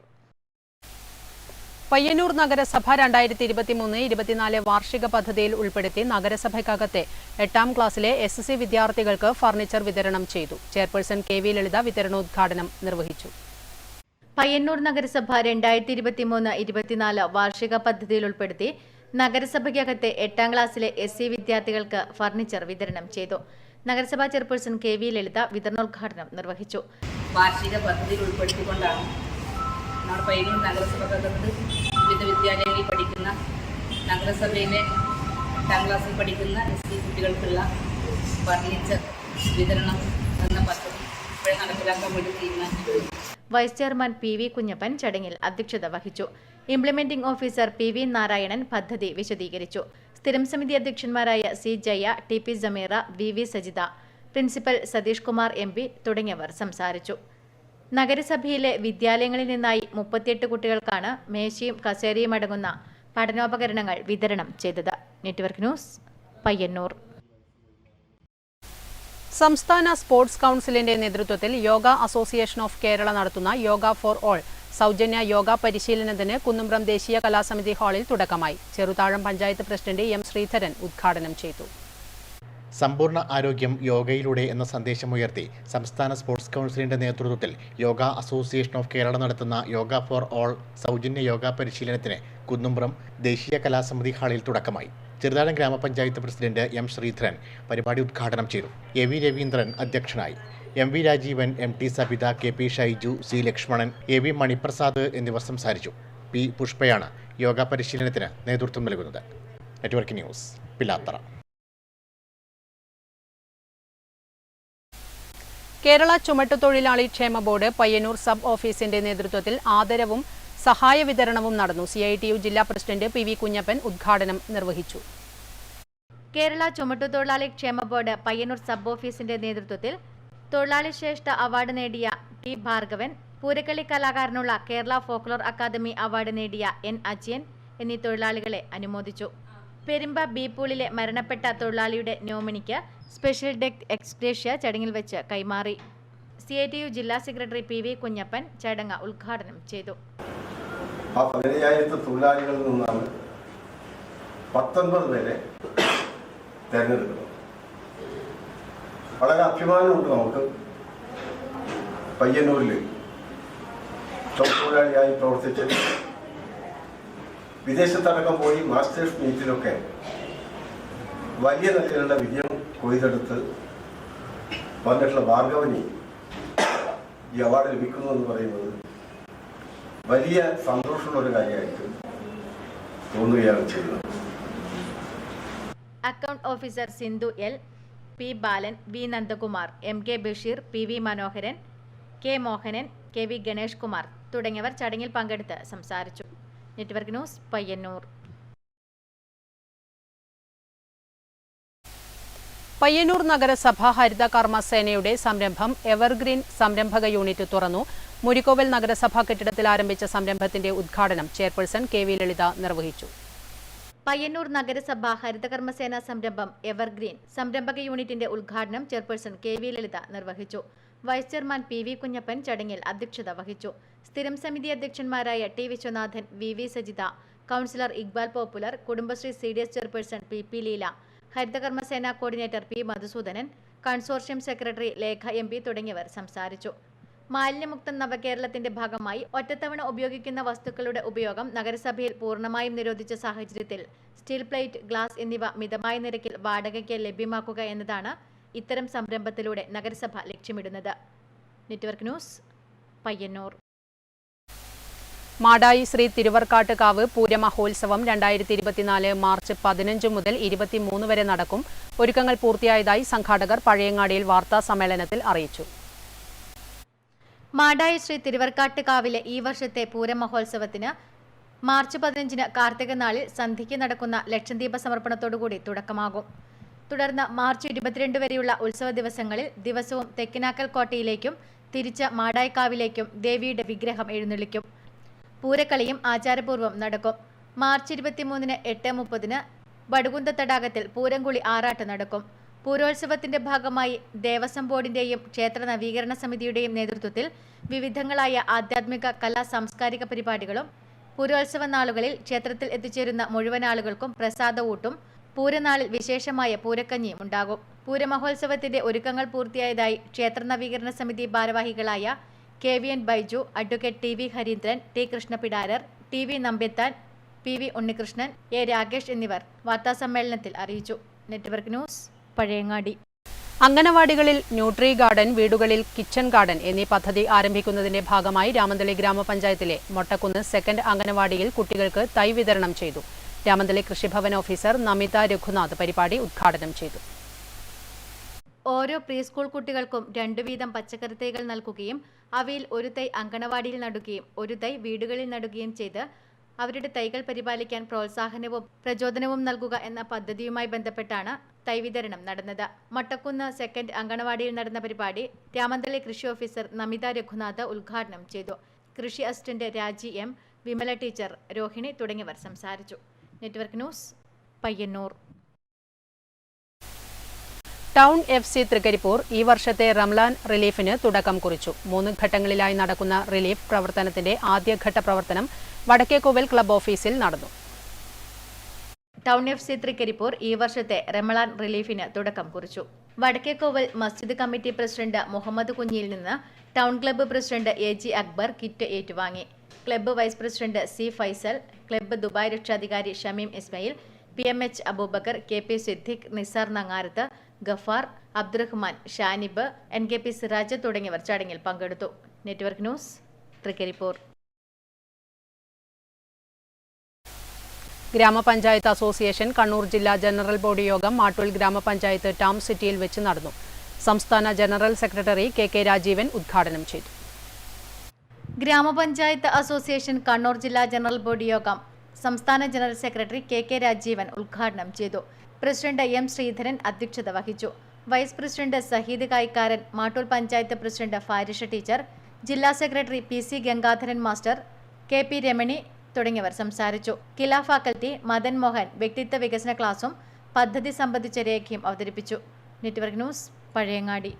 പയ്യന്നൂർ നഗരസഭ 2023-24 വാർഷിക പദ്ധതിയിൽ ഉൾപ്പെടുത്തി നഗരസഭയ്ക്കകത്തെ 8ാം ക്ലാസ്സിലെ SSC വിദ്യാർത്ഥികൾക്ക് ഫർണിച്ചർ വിതരണം ചെയ്തു. ചെയർപേഴ്സൺ KV ലളിത വിതരണോദ്ഘാടനം നിർവഹിച്ചു. പയ്യന്നൂർ നഗരസഭ 2023-24 വാർഷിക പദ്ധതിയിൽ ഉൾപ്പെടുത്തി നഗരസഭയ്ക്കകത്തെ 8ാം ക്ലാസ്സിലെ SC വിദ്യാർത്ഥികൾക്ക് ഫർണിച്ചർ വിതരണം ചെയ്തു. നഗരസഭാ ചെയർപേഴ്സൺ KV ലളിത വിതരണോദ്ഘാടനം നിർവഹിച്ചു. വാർഷിക പദ്ധതിയിൽ ഉൾപ്പെടുത്തിക്കൊണ്ടാണ് നമ്മുടെ പയ്യന്നൂർ നഗരസഭയ്ക്കകത്ത് വിവിധ വിദ്യാലയങ്ങളിൽ പഠിക്കുന്ന നഗരസഭയിലെ 8ാം ക്ലാസ്സിൽ പഠിക്കുന്ന SC കുട്ടികൾക്കുള്ള ഫർണിച്ചർ വിതരണം എന്ന പദ്ധതി ഇപ്പോഴേ നടപ്പിലാക്കാൻ വേണ്ടി തീരുമാനിച്ചു. വൈസ് ചെയർമാൻ PV കുഞ്ഞപ്പൻ ചടങ്ങിൽ അധ്യക്ഷത വഹിച്ചു. ഇംപ്ലിമെന്റിംഗ് ഓഫീസർ PV നാരായണൻ പദ്ധതി വിശദീകരിച്ചു. സ്ഥിരം സമിതി അധ്യക്ഷന്മാരായ C. Jaya, TP Sameera, VV Sajitha, principal Satheesh Kumar MP തുടങ്ങിയവർ സംസാരിച്ചു. നഗരസഭയിലെ വിദ്യാലയങ്ങളിൽ നിന്നായി 38 കുട്ടികൾക്കാണ് മേശയും കസേരയും അടങ്ങുന്ന പഠനോപകരണങ്ങൾ വിതരണം ചെയ്തത്. Network news, Payyanur. സംസ്ഥാന സ്പോർട്സ് കൗൺസിലിന്റെ നേതൃത്വത്തിൽ യോഗ അസോസിയേഷൻ ഓഫ് കേരള നടത്തുന്ന യോഗ ഫോർ ഓൾ സൗജന്യ യോഗ പരിശീലനത്തിന് കുന്നുംബ്രം ദേശീയ കലാസമിതി ഹാളിൽ തുടക്കമായി. Cheruthazham panchayat president M. ശ്രീധരൻ ഉദ്ഘാടനം ചെയ്തു. സമ്പൂർണ്ണ ആരോഗ്യം യോഗയിലൂടെ എന്ന സന്ദേശമുയർത്തി സംസ്ഥാന സ്പോർട്സ് കൗൺസിലിന്റെ നേതൃത്വത്തിൽ യോഗ അസോസിയേഷൻ ഓഫ് കേരള നടത്തുന്ന യോഗ ഫോർ ഓൾ സൗജന്യ യോഗ പരിശീലനത്തിന് കുന്നുംബ്രം ദേശീയ കലാസമിതി ഹാളിൽ തുടക്കമായി. ചെറുതാഴം ഗ്രാമപഞ്ചായത്ത് പ്രസിഡന്റ് M. ശ്രീധരൻ പരിപാടി ഉദ്ഘാടനം ചെയ്തു. AV രവീന്ദ്രൻ അധ്യക്ഷനായി. MV Rajeevan, MT Sabitha, KP Shaiju, C. Lakshmanan, AV Maniprasad എന്നിവർ സംസാരിച്ചു. P. പുഷ്പയാണ് യോഗ പരിശീലനത്തിന് നേതൃത്വം നൽകുന്നത്. Network news, Pilathara. കേരള ചുമട്ടുതൊഴിലാളി ക്ഷേമ ബോർഡ് പയ്യന്നൂർ സബ് ഓഫീസിന്റെ നേതൃത്വത്തിൽ ആദരവും സഹായ വിതരണവും നടന്നു. CITU ജില്ലാ പ്രസിഡന്റ് PV കുഞ്ഞപ്പൻ ഉദ്ഘാടനം നിർവഹിച്ചു. കേരള ചുമട്ടുതൊഴിലാളി ക്ഷേമ ബോർഡ് പയ്യന്നൂർ സബ് ഓഫീസിന്റെ നേതൃത്വത്തിൽ തൊഴിലാളി ശ്രേഷ്ഠ അവാർഡ് നേടിയ T ഭാർഗവൻ, പൂരക്കളി കലാകാരനുള്ള കേരള ഫോക്ലോർ അക്കാദമി അവാർഡ് നേടിയ N അജയൻ എന്നീ തൊഴിലാളികളെ അനുമോദിച്ചു. പെരുമ്പ ബീപൂളിലെ മരണപ്പെട്ട തൊഴിലാളിയുടെ നോമിനിക്ക് സ്പെഷ്യൽ ഡെത്ത് എക്സ്ഗ്രേഷ്യ ചടങ്ങിൽ വെച്ച് കൈമാറി. CITU ജില്ലാ സെക്രട്ടറി PV കുഞ്ഞപ്പൻ ചടങ്ങ് ഉദ്ഘാടനം ചെയ്തു. 15,000 തൊഴിലാളികളിൽ നിന്നാണ് 19 പേരെ തെരഞ്ഞെടുക്കുന്നത്. വളരെ അഭിമാനമുണ്ട് നമുക്ക്. പയ്യന്നൂരിൽ തൊഴിലാളിയായി പ്രവർത്തിച്ച് വിദേശത്തടക്കം പോയി മാസ്റ്റേഴ്സ് മീറ്റിലൊക്കെ വലിയ നിലയിലുള്ള വിജയം കൊയ്തെടുത്ത് വന്നിട്ടുള്ള ഭാർഗവനി ഈ അവാർഡ് ലഭിക്കുന്നു എന്ന് പറയുന്നത് വലിയ സന്തോഷമുള്ള ഒരു കാര്യമായിട്ട് തോന്നുകയാണ് ചെയ്യുന്നത്. Account officer Sindhu L, P ബാലൻ, V Nandakumar, MK Basheer, PV മനോഹരൻ, K മോഹനൻ, KV ഗണേഷ് കുമാർ തുടങ്ങിയവർ ചടങ്ങിൽ പങ്കെടുത്ത് സംസാരിച്ചു. Network news Payyanur. പയ്യന്നൂർ നഗരസഭ ഹരിത കർമ്മസേനയുടെ സംരംഭം എവർഗ്രീൻ സംരംഭക യൂണിറ്റ് തുറന്നു. മുരിക്കോവൽ നഗരസഭാ കെട്ടിടത്തിൽ ആരംഭിച്ച സംരംഭത്തിന്റെ ഉദ്ഘാടനം ചെയർപേഴ്സൺ KV ലളിത നിർവഹിച്ചു. പയ്യന്നൂർ നഗരസഭ ഹരിതകർമ്മസേന സംരംഭം എവർഗ്രീൻ സംരംഭക യൂണിറ്റിന്റെ ഉദ്ഘാടനം ചെയർപേഴ്സൺ KV ലളിത നിർവഹിച്ചു. വൈസ് ചെയർമാൻ PV കുഞ്ഞപ്പൻ ചടങ്ങിൽ അധ്യക്ഷത വഹിച്ചു. സ്ഥിരം സമിതി അധ്യക്ഷന്മാരായ T Viswanathan, VV Sajitha, councillor Iqbal Popular, Kudumbashree CDS chairperson PP Leela, ഹരിതകർമ്മസേന coordinator P Madhusoodanan, consortium secretary Lekha MP തുടങ്ങിയവർ സംസാരിച്ചു. മാലിന്യമുക്ത നവകേരളത്തിന്റെ ഭാഗമായി ഒറ്റത്തവണ ഉപയോഗിക്കുന്ന വസ്തുക്കളുടെ ഉപയോഗം നഗരസഭയിൽ പൂർണ്ണമായും നിരോധിച്ച സാഹചര്യത്തിൽ സ്റ്റീൽ പ്ലേറ്റ്, ഗ്ലാസ് എന്നിവ മിതമായ നിരക്കിൽ വാടകയ്ക്ക് ലഭ്യമാക്കുക എന്നതാണ് ഇത്തരം സംരംഭത്തിലൂടെ നഗരസഭ ലക്ഷ്യമിടുന്നത്. Network news Payyanur. മാടായി ശ്രീ തിരുവർക്കാട്ടുകാവ് പൂരമഹോത്സവം 2024 മാർച്ച് 15 മുതൽ 23 വരെ നടക്കും. ഒരുക്കങ്ങൾ പൂർത്തിയായതായി സംഘാടകർ പഴയങ്ങാടിയിൽ വാർത്താ സമ്മേളനത്തിൽ അറിയിച്ചു. മാടായി ശ്രീ തിരുവർക്കാട്ടുകാവിലെ ഈ വർഷത്തെ പൂരമഹോത്സവത്തിന് മാർച്ച് 15 കാർത്തിക നാളിൽ സന്ധ്യയ്ക്ക് നടക്കുന്ന ലക്ഷദ്വീപ സമർപ്പണത്തോടുകൂടി തുടക്കമാകും. തുടർന്ന് മാർച്ച് 22 വരെയുള്ള ഉത്സവ ദിവസങ്ങളിൽ ദിവസവും തെക്കിനാക്കൽ കോട്ടയിലേക്കും തിരിച്ച് മാടായിക്കാവിലേക്കും ദേവിയുടെ വിഗ്രഹം എഴുന്നള്ളിക്കും. പൂരക്കളിയും ആചാരപൂർവ്വം നടക്കും. മാർച്ച് 23 8:30 ബടുകുന്ത തടാകത്തിൽ പൂരംകുളി ആറാട്ട് നടക്കും. പൂരോത്സവത്തിന്റെ ഭാഗമായി ദേവസ്വം ബോർഡിന്റെയും ക്ഷേത്ര നവീകരണ സമിതിയുടെയും നേതൃത്വത്തിൽ വിവിധങ്ങളായ ആധ്യാത്മിക കലാ സാംസ്കാരിക പരിപാടികളും പൂരോത്സവ നാളുകളിൽ ക്ഷേത്രത്തിൽ എത്തിച്ചേരുന്ന മുഴുവൻ ആളുകൾക്കും പ്രസാദവൂട്ടും പൂരനാളിൽ വിശേഷമായ പൂരക്കഞ്ഞിയും ഉണ്ടാകും. പൂരമഹോത്സവത്തിന്റെ ഒരുക്കങ്ങൾ പൂർത്തിയായതായി ക്ഷേത്ര നവീകരണ സമിതി ഭാരവാഹികളായ KVN Baiju, advocate TV Harindran, T Krishnapidarar, TV Nambyathan, PV Unnikrishnan, A Rakesh എന്നിവർ വാർത്താസമ്മേളനത്തിൽ അറിയിച്ചു. Network news Pazhayangadi. അംഗനവാടികളിൽ ന്യൂട്രി ഗാർഡൻ, വീടുകളിൽ കിച്ചൺ ഗാർഡൻ എന്നീ പദ്ധതി ആരംഭിക്കുന്നതിന്റെ ഭാഗമായി രാമന്തളി ഗ്രാമപഞ്ചായത്തിലെ മൊട്ടക്കുന്ന് സെക്കൻഡ് അംഗനവാടിയിൽ കുട്ടികൾക്ക് തൈ വിതരണം ചെയ്തു. രാമന്തളി കൃഷിഭവൻ ഓഫീസർ നമിത രഘുനാഥ് പരിപാടി ഉദ്ഘാടനം ചെയ്തു. ഓരോ പ്രീ സ്കൂൾ കുട്ടികൾക്കും 2 വീതം പച്ചക്കറി തൈകൾ നൽകുകയും അവയിൽ ഒരു തൈ അംഗനവാടിയിൽ നടുകയും ഒരു തൈ വീടുകളിൽ നടുകയും ചെയ്ത് അവരുടെ തൈകൾ പരിപാലിക്കാൻ പ്രോത്സാഹനവും പ്രചോദനവും നൽകുക എന്ന പദ്ധതിയുമായി ബന്ധപ്പെട്ടാണ് തൈ വിതരണം നടന്നത്. മൊട്ടക്കുന്ന് സെക്കൻഡ് അംഗനവാടിയിൽ നടന്ന പരിപാടി രാമന്തളി കൃഷി ഓഫീസർ നമിത രഘുനാഥ് ഉദ്ഘാടനം ചെയ്തു. കൃഷി അസിസ്റ്റന്റ് രാജി M, വിമല ടീച്ചർ, രോഹിണി തുടങ്ങിയവർ സംസാരിച്ചു. Network news Payyanur. Town FC Trikaripur ഈ വർഷത്തെ റംലാൻ റിലീഫിന് തുടക്കം കുറിച്ചു. 3 ഘട്ടങ്ങളിലായി നടക്കുന്ന റിലീഫ് പ്രവർത്തനത്തിന്റെ ആദ്യഘട്ട പ്രവർത്തനം വടക്കേക്കോവൽ ക്ലബ് ഓഫീസിൽ നടന്നു. ടൗൺ FC തൃക്കരിപ്പൂർ ഈ വർഷത്തെ റമളാൻ റിലീഫിന് തുടക്കം കുറിച്ചു. വടക്കേക്കോവൽ മസ്ജിദ് കമ്മിറ്റി പ്രസിഡന്റ് മുഹമ്മദ് കുഞ്ഞിയിൽ നിന്ന് town club president AG Akbar kit ഏറ്റുവാങ്ങി. Club vice president C Faisal, club Dubai രക്ഷാധികാരി Shameem Ismail, PMH Abubakar, KP Siddique, Nisar Nangarath, Ghaffar, Abdurahman, Shanib, NKP Siraj തുടങ്ങിയവർ ചടങ്ങിൽ പങ്കെടുത്തു. Network news Trikaripur. ഗ്രാമപഞ്ചായത്ത് അസോസിയേഷൻ കണ്ണൂർ ജില്ലാ ജനറൽ ബോഡി യോഗം മാട്ടൂൽ ഗ്രാമപഞ്ചായത്ത് ടൗൺ സിറ്റിയിൽ വെച്ച് നടന്നു. സംസ്ഥാന ജനറൽ സെക്രട്ടറി കെ രാജീവൻ ഉദ്ഘാടനം ചെയ്തു. ഗ്രാമപഞ്ചായത്ത് അസോസിയേഷൻ കണ്ണൂർ ജില്ലാ ജനറൽ ബോഡി യോഗം സംസ്ഥാന ജനറൽ സെക്രട്ടറി കെ രാജീവൻ ഉദ്ഘാടനം ചെയ്തു. പ്രസിഡന്റ് എം ശ്രീധരൻ അധ്യക്ഷത വഹിച്ചു. Vice president Saheed കായിക്കാരൻ, Mattool panchayat president Farisha teacher, ജില്ലാ secretary PC Gangadharan master, KP Ramani തുടങ്ങിയവർ സംസാരിച്ചു. കില ഫാക്കൽറ്റി മദൻ മോഹൻ വ്യക്തിത്വ വികസന ക്ലാസും പദ്ധതി സംബന്ധിച്ച രേഖയും അവതരിപ്പിച്ചു. Network news, Pazhayangadi.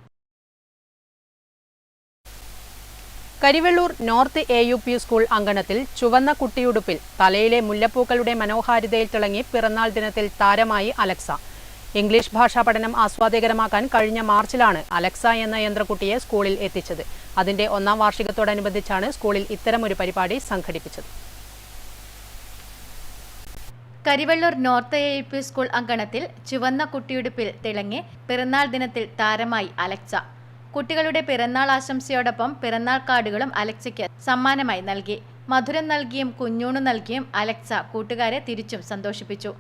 Karivellur north AUP school അങ്കണത്തിൽ ചുവന്ന കുട്ടിയുടുപ്പിൽ തലയിലെ മുല്ലപ്പൂക്കളുടെ മനോഹാരിതയിൽ തിളങ്ങി പിറന്നാൾ ദിനത്തിൽ താരമായി അലക്സ. ഇംഗ്ലീഷ് ഭാഷാ പഠനം ആസ്വാദികരമാക്കാൻ കഴിഞ്ഞ മാർച്ചിലാണ് അലക്സ എന്ന യന്ത്രക്കുട്ടിയെ സ്കൂളിൽ എത്തിച്ചത്. അതിന്റെ 1ാം വാർഷികത്തോടനുബന്ധിച്ചാണ് സ്കൂളിൽ ഇത്തരമൊരു പരിപാടി സംഘടിപ്പിച്ചത്. കരിവെള്ളൂർ നോർത്ത് AUP സ്കൂൾ അങ്കണത്തിൽ ചുവന്ന കുട്ടിയുടുപ്പിൽ തിളങ്ങി പിറന്നാൾ ദിനത്തിൽ താരമായി അലക്സ. കുട്ടികളുടെ പിറന്നാൾ ആശംസയോടൊപ്പം പിറന്നാൾ കാർഡുകളും അലക്സയ്ക്ക് സമ്മാനമായി നൽകി. മധുരം നൽകിയും കുഞ്ഞൂണു നൽകിയും അലക്സ കൂട്ടുകാരെ തിരിച്ചും സന്തോഷിപ്പിച്ചു.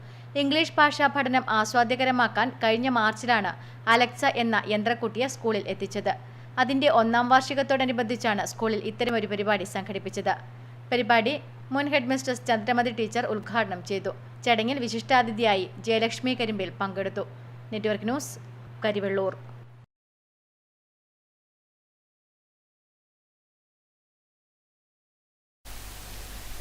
ഇംഗ്ലീഷ് ഭാഷാ പഠനം ആസ്വാദ്യകരമാക്കാൻ കഴിഞ്ഞ മാർച്ചിലാണ് അലക്സ എന്ന യന്ത്രക്കുട്ടിയെ സ്കൂളിൽ എത്തിച്ചത്. അതിന്റെ 1ാം വാർഷികത്തോടനുബന്ധിച്ചാണ് സ്കൂളിൽ ഇത്തരമൊരു പരിപാടി സംഘടിപ്പിച്ചത്. പരിപാടി മുൻ ഹെഡ് മിസ്റ്റർ ചന്ദ്രമതി ടീച്ചർ ഉദ്ഘാടനം ചെയ്തു. ചടങ്ങിൽ വിശിഷ്ടാതിഥിയായി ജയലക്ഷ്മി കരിമ്പിൽ പങ്കെടുത്തു. Network news, Karivellur.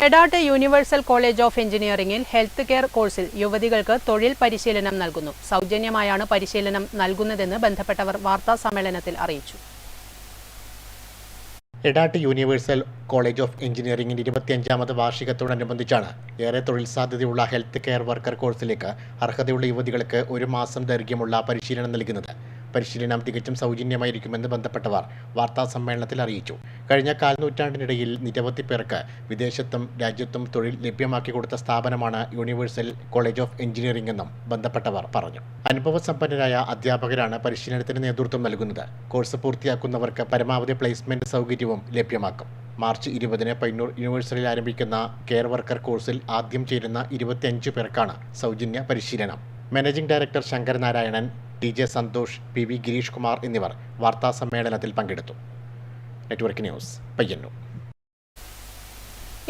Edat universal college of എഞ്ചിനീയറിംഗിൽ ഹെൽത്ത് കെയർ കോഴ്സിൽ യുവതികൾക്ക് തൊഴിൽ പരിശീലനം നൽകുന്നു. സൗജന്യമായാണ് പരിശീലനം നൽകുന്നതെന്ന് ബന്ധപ്പെട്ടവർ വാർത്താസമ്മേളനത്തിൽ അറിയിച്ചു. എടാട്ട് യൂണിവേഴ്സൽ കോളേജ് ഓഫ് എഞ്ചിനീയറിംഗിന്റെ 25ാമത് വാർഷികത്തോടനുബന്ധിച്ചാണ് ഏറെ തൊഴിൽ സാധ്യതയുള്ള ഹെൽത്ത് കെയർ വർക്കർ കോഴ്സിലേക്ക് അർഹതയുള്ള യുവതികൾക്ക് 1 മാസം ദൈർഘ്യമുള്ള പരിശീലനം നൽകുന്നത്. പരിശീലനം തികച്ചും സൗജന്യമായിരിക്കുമെന്ന് ബന്ധപ്പെട്ടവർ വാർത്താസമ്മേളനത്തിൽ അറിയിച്ചു. കഴിഞ്ഞ കാൽനൂറ്റാണ്ടിനിടയിൽ നിരവധി പേർക്ക് വിദേശത്തും രാജ്യത്തും തൊഴിൽ ലഭ്യമാക്കി കൊടുത്ത സ്ഥാപനമാണ് യൂണിവേഴ്സൽ കോളേജ് ഓഫ് എഞ്ചിനീയറിംഗ് എന്നും ബന്ധപ്പെട്ടവർ പറഞ്ഞു. അനുഭവസമ്പന്നരായ അധ്യാപകരാണ് പരിശീലനത്തിന് നേതൃത്വം നൽകുന്നത്. കോഴ്സ് പൂർത്തിയാക്കുന്നവർക്ക് പരമാവധി പ്ലേസ്മെന്റ് സൗകര്യവും ലഭ്യമാക്കും. മാർച്ച് 20-ന് പയ്യന്നൂർ യൂണിവേഴ്സിറ്റിയിൽ ആരംഭിക്കുന്ന കെയർ വർക്കർ കോഴ്സിൽ ആദ്യം ചേരുന്ന 25 പേർക്കാണ് സൗജന്യ പരിശീലനം. Managing director Shankar Narayanan, TJ Santhosh, PV Gireesh Kumar എന്നിവർ വാർത്താസമ്മേളനത്തിൽ പങ്കെടുത്തു. Network news, Payyanur.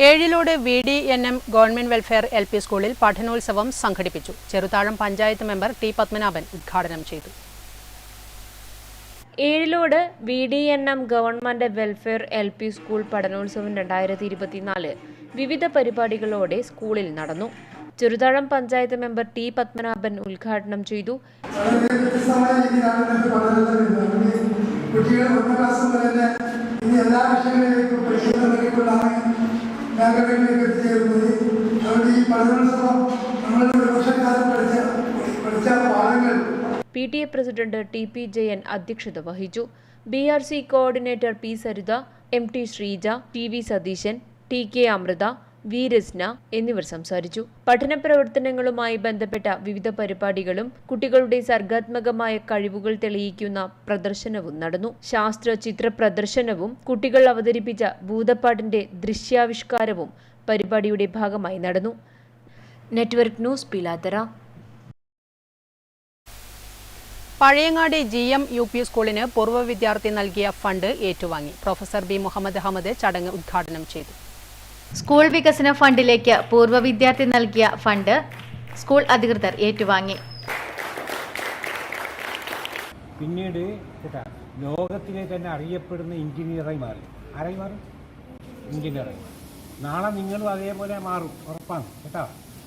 Ezhilode VDNM government welfare LP സ്കൂളിൽ പഠനോത്സവം സംഘടിപ്പിച്ചു. ചെറുതാഴം പഞ്ചായത്ത് മെമ്പർ T പത്മനാഭൻ ഉദ്ഘാടനം ചെയ്തു. Ezhilode VDNM government welfare LP school പഠനോത്സവം 2024 വിവിധ പരിപാടികളോടെ സ്കൂളിൽ നടന്നു. ചെറുതാഴം പഞ്ചായത്ത് മെമ്പർ T പത്മനാഭൻ ഉദ്ഘാടനം ചെയ്തു. PTA പ്രസിഡന്റ് TP ജയൻ അധ്യക്ഷത വഹിച്ചു. BRC coordinator P Saritha, MT Sreeja, TV Satheesan, TK Amritha, V Rasna എന്നിവർ സംസാരിച്ചു. പഠന പ്രവർത്തനങ്ങളുമായി ബന്ധപ്പെട്ട വിവിധ പരിപാടികളും കുട്ടികളുടെ സർഗാത്മകമായ കഴിവുകൾ തെളിയിക്കുന്ന പ്രദർശനവും നടന്നു. ശാസ്ത്ര ചിത്ര പ്രദർശനവും കുട്ടികൾ അവതരിപ്പിച്ച ഭൂതപ്പാട്ടിന്റെ ദൃശ്യാവിഷ്കാരവും പരിപാടിയുടെ ഭാഗമായി നടന്നു. Network news, Pilathara. Pazhayangadi GM UP സ്കൂളിന് പൂർവ്വ വിദ്യാർത്ഥി നൽകിയ ഫണ്ട് ഏറ്റുവാങ്ങി. പ്രൊഫസർ B മുഹമ്മദ് അഹമ്മദ് ചടങ്ങ് ഉദ്ഘാടനം ചെയ്തു. സ്കൂൾ വികസന ഫണ്ടിലേക്ക് പൂർവ്വ വിദ്യാർത്ഥി നൽകിയ ഫണ്ട് സ്കൂൾ അധികൃതർ ഏറ്റുവാങ്ങി. പിന്നീട് ലോകത്തിലെ തന്നെ അറിയപ്പെടുന്ന എഞ്ചിനീയറായി മാറി. ആരായി മാറും? എഞ്ചിനീയറായി. നാളെ നിങ്ങളും അതേപോലെ മാറും, ഉറപ്പാണ് കേട്ടോ.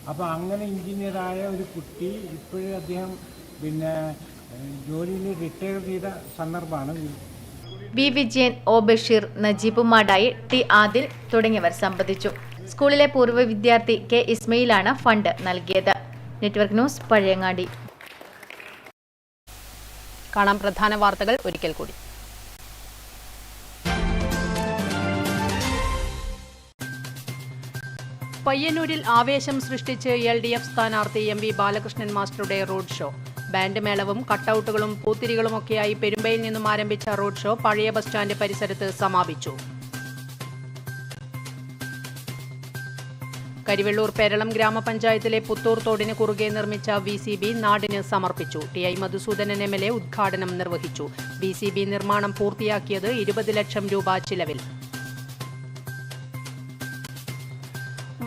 അപ്പോൾ അങ്ങനെ എഞ്ചിനീയറായ ഒരു കുട്ടി ഇപ്പോഴും അദ്ദേഹം ജോലിയിൽ റിട്ടയർ ചെയ്ത സന്ദർഭമാണ്. B Vijayan, O Basheer, Najeeb Madayi, T Adil തുടങ്ങിയവർ സംബന്ധിച്ചു. സ്കൂളിലെ പൂർവ്വ വിദ്യാർത്ഥി K ഇസ്മയിലാണ് ഫണ്ട് നൽകിയത്. Network news, Pazhayangadi. കാണാം പ്രധാന വാർത്തകൾ ഒരിക്കൽ കൂടി. പയ്യന്നൂരിൽ ആവേശം സൃഷ്ടിച്ച് LDF സ്ഥാനാർത്ഥി MV ബാലകൃഷ്ണൻ മാസ്റ്ററുടെ റോഡ് ഷോ. ബാൻഡ് മേളവും കട്ടൌട്ടുകളും പൂത്തിരികളുമൊക്കെയായി പെരുമ്പയിൽ നിന്നും ആരംഭിച്ച റോഡ് ഷോ പഴയ ബസ് സ്റ്റാൻഡ് പരിസരത്ത് സമാപിച്ചു. കരിവെള്ളൂർ പേരളം ഗ്രാമപഞ്ചായത്തിലെ പുത്തൂർ തോടിന് കുറുകെ നിർമ്മിച്ച VCB നാടിന് സമർപ്പിച്ചു. TI മധുസൂദനൻ MLA ഉദ്ഘാടനം നിർവഹിച്ചു. VCB നിർമ്മാണം പൂർത്തിയാക്കിയത് 20 ലക്ഷം രൂപ ചിലവിൽ.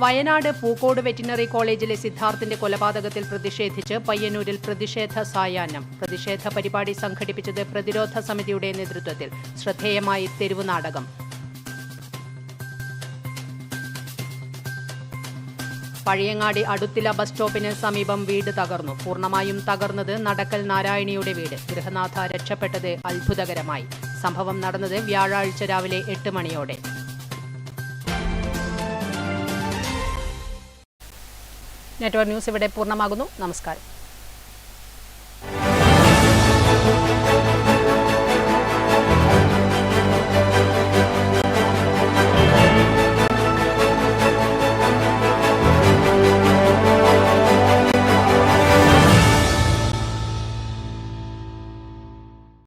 വയനാട് പൂക്കോട് വെറ്റിനറി കോളേജിലെ സിദ്ധാർത്ഥിന്റെ കൊലപാതകത്തിൽ പ്രതിഷേധിച്ച് പയ്യന്നൂരിൽ പ്രതിഷേധ സായാഹ്നം. പ്രതിഷേധ പരിപാടി സംഘടിപ്പിച്ചത് പ്രതിരോധ സമിതിയുടെ നേതൃത്വത്തിൽ. ശ്രദ്ധേയമായി തെരുവ് നാടകം. പഴയങ്ങാടി അടുത്തില ബസ് സ്റ്റോപ്പിന് സമീപം വീട് തകർന്നു. പൂർണ്ണമായും തകർന്നത് നടക്കൽ നാരായണിയുടെ വീട്. ഗൃഹനാഥ രക്ഷപ്പെട്ടത് അത്ഭുതകരമായി. സംഭവം നടന്നത് വ്യാഴാഴ്ച രാവിലെ 8 മണിയോടെ. നെറ്റ്വർക്ക് ന്യൂസ് ഇവിടെ പൂർണ്ണമാകുന്നു. നമസ്കാരം.